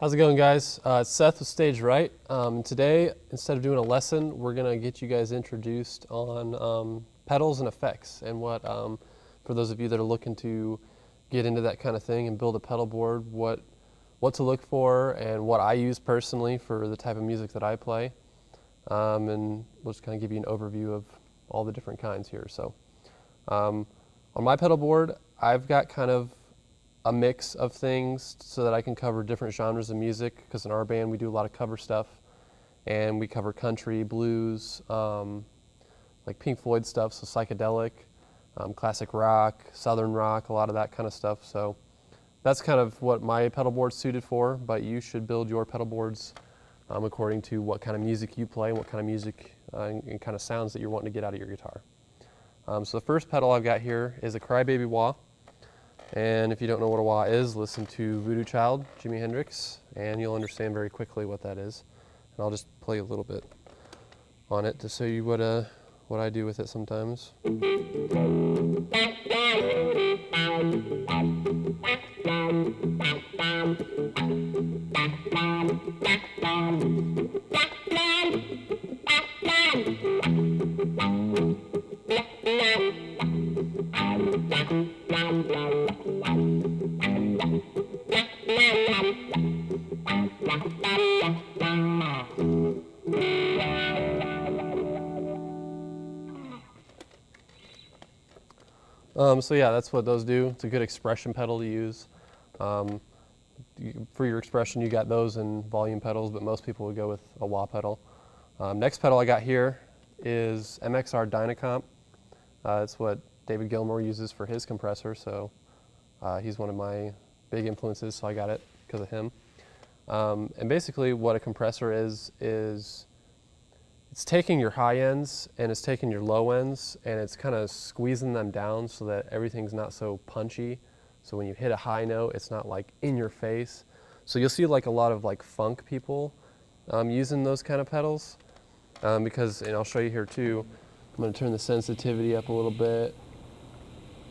How's it going, guys? It's Seth with Stage Right. Today, instead of doing a lesson, we're going to get you guys introduced on pedals and effects, and what, for those of you that are looking to get into that kind of thing and build a pedal board, what to look for and what I use personally for the type of music that I play. And we'll just kind of give you an overview of all the different kinds here. So on my pedal board, I've got kind of a mix of things so that I can cover different genres of music, because in our band we do a lot of cover stuff, and we cover country, blues, like Pink Floyd stuff, so psychedelic, classic rock, southern rock, a lot of that kind of stuff. So that's kind of what my pedal board's suited for, but you should build your pedal boards according to what kind of music you play and what kind of music and kind of sounds that you're wanting to get out of your guitar. So the first pedal I've got here is a Crybaby Wah. And if you don't know what a wah is, listen to Voodoo Child, Jimi Hendrix, and you'll understand very quickly what that is. And I'll just play a little bit on it to show you what I do with it sometimes. So yeah, that's what those do. It's a good expression pedal to use. For your expression, you got those and volume pedals, but most people would go with a wah pedal. Next pedal I got here is MXR Dynacomp. It's what David Gilmour uses for his compressor, so he's one of my big influences, so I got it because of him. And basically what a compressor is it's taking your high ends and it's taking your low ends and it's kind of squeezing them down so that everything's not so punchy. So when you hit a high note, it's not like in your face. So you'll see like a lot of like funk people using those kind of pedals because, and I'll show you here too, I'm going to turn the sensitivity up a little bit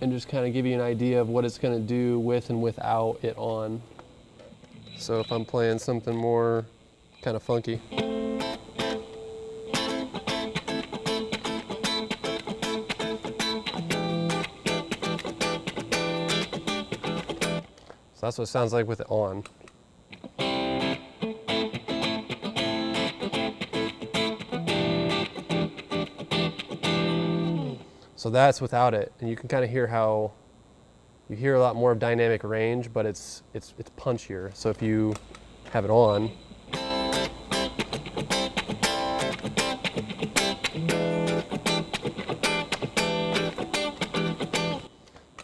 and just kind of give you an idea of what it's going to do with and without it on. So if I'm playing something more kind of funky. So that's what it sounds like with it on. So that's without it, and you can kind of hear how you hear a lot more of dynamic range, but it's punchier. So if you have it on,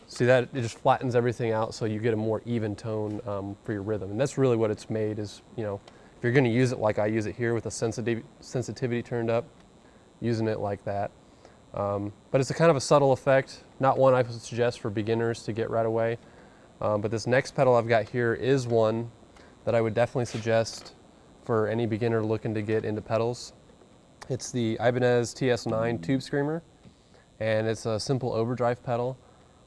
see that it just flattens everything out, so you get a more even tone for your rhythm, and that's really what it's made. Is, you know, if you're going to use it like I use it here with the sensitivity turned up, using it like that. But it's a kind of a subtle effect, not one I would suggest for beginners to get right away. But this next pedal I've got here is one that I would definitely suggest for any beginner looking to get into pedals. It's the Ibanez TS9 Tube Screamer, and it's a simple overdrive pedal.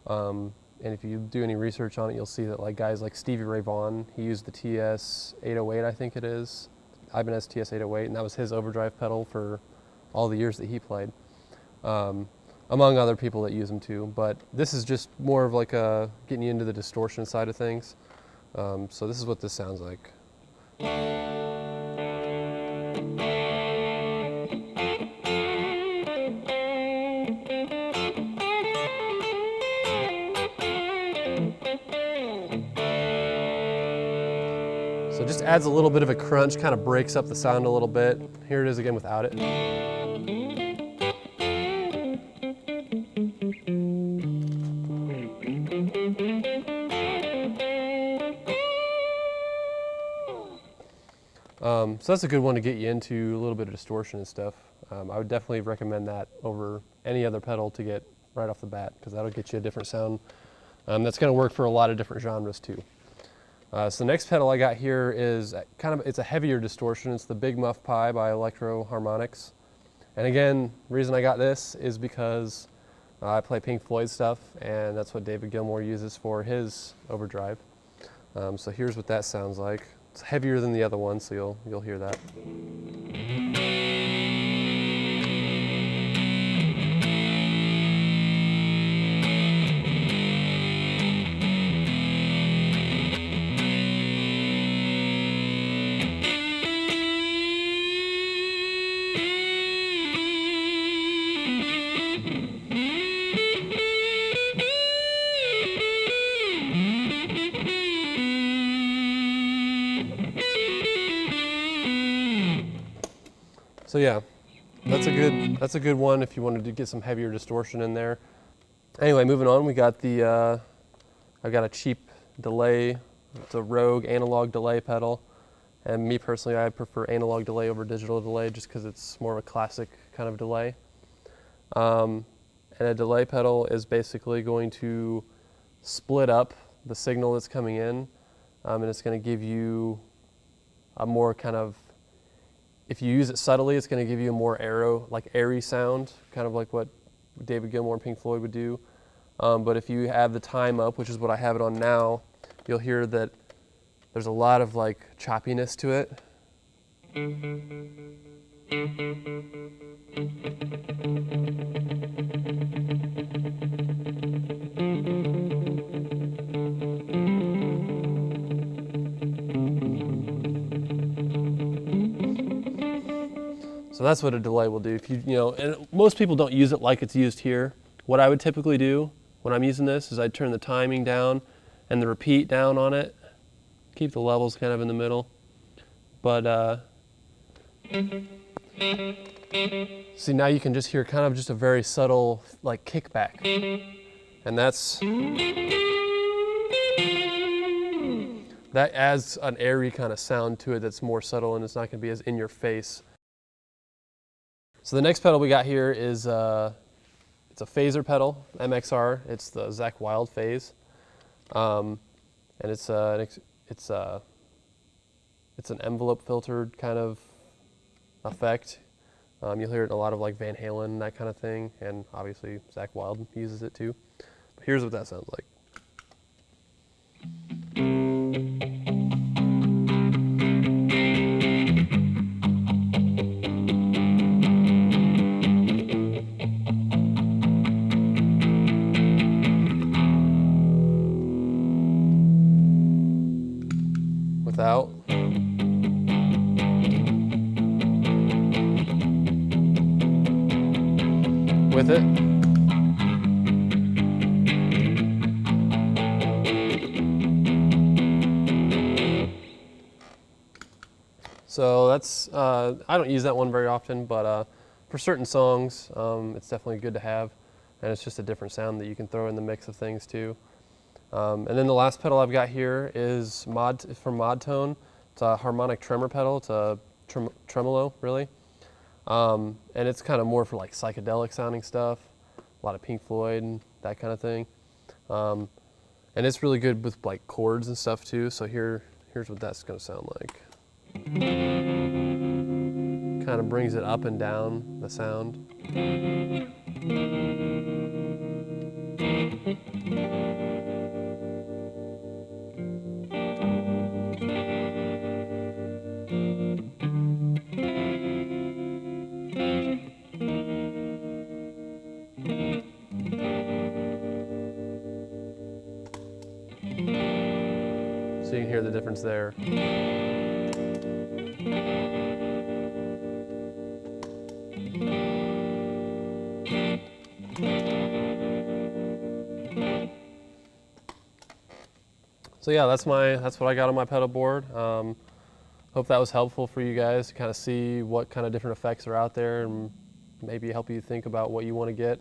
And if you do any research on it, you'll see that like guys like Stevie Ray Vaughan, he used the TS808, I think it is, Ibanez TS808, and that was his overdrive pedal for all the years that he played. Among other people that use them too, but this is just more of like getting you into the distortion side of things. So this is what this sounds like. So it just adds a little bit of a crunch, kind of breaks up the sound a little bit. Here it is again without it. So that's a good one to get you into a little bit of distortion and stuff. I would definitely recommend that over any other pedal to get right off the bat, because that'll get you a different sound. That's going to work for a lot of different genres too. So the next pedal I got here is it's a heavier distortion. It's the Big Muff Pi by Electro Harmonics. And again, the reason I got this is because I play Pink Floyd stuff, and that's what David Gilmour uses for his overdrive. So here's what that sounds like. It's heavier than the other one, so you'll hear that. So yeah, that's a good one if you wanted to get some heavier distortion in there. Anyway, moving on, we got I've got a cheap delay. It's a Rogue analog delay pedal, and me personally, I prefer analog delay over digital delay just because it's more of a classic kind of delay. And a delay pedal is basically going to split up the signal that's coming in, and it's going to give you a more kind of, if you use it subtly, it's going to give you a more airy sound, kind of like what David Gilmour and Pink Floyd would do. But if you have the time up, which is what I have it on now, you'll hear that there's a lot of like choppiness to it. So that's what a delay will do. If and most people don't use it like it's used here. What I would typically do when I'm using this is I'd turn the timing down and the repeat down on it. Keep the levels kind of in the middle. But see, now you can just hear kind of just a very subtle like kickback. And that adds an airy kind of sound to it that's more subtle, and it's not going to be as in your face. So the next pedal we got here is it's a phaser pedal, MXR. It's the Zakk Wylde Phase, and it's an envelope filtered kind of effect. You'll hear it in a lot of like Van Halen, that kind of thing, and obviously Zakk Wylde uses it too. But here's what that sounds like. Without. With it. So that's, I don't use that one very often, but for certain songs, it's definitely good to have, and it's just a different sound that you can throw in the mix of things too. And then the last pedal I've got here is from Modtone. It's a harmonic tremor pedal. It's a tremolo, really. And it's kind of more for like psychedelic sounding stuff, a lot of Pink Floyd and that kind of thing. And it's really good with like chords and stuff too. So here's what that's going to sound like. Kind of brings it up and down, the sound. So you can hear the difference there. So yeah, that's what I got on my pedal board. Hope that was helpful for you guys to kind of see what kind of different effects are out there and maybe help you think about what you want to get.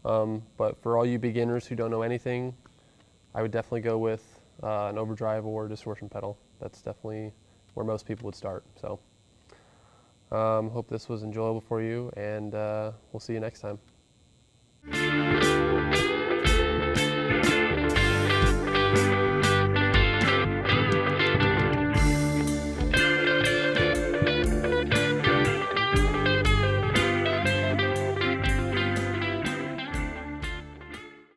But for all you beginners who don't know anything, I would definitely go with an overdrive or distortion pedal. That's definitely where most people would start. So hope this was enjoyable for you, and we'll see you next time.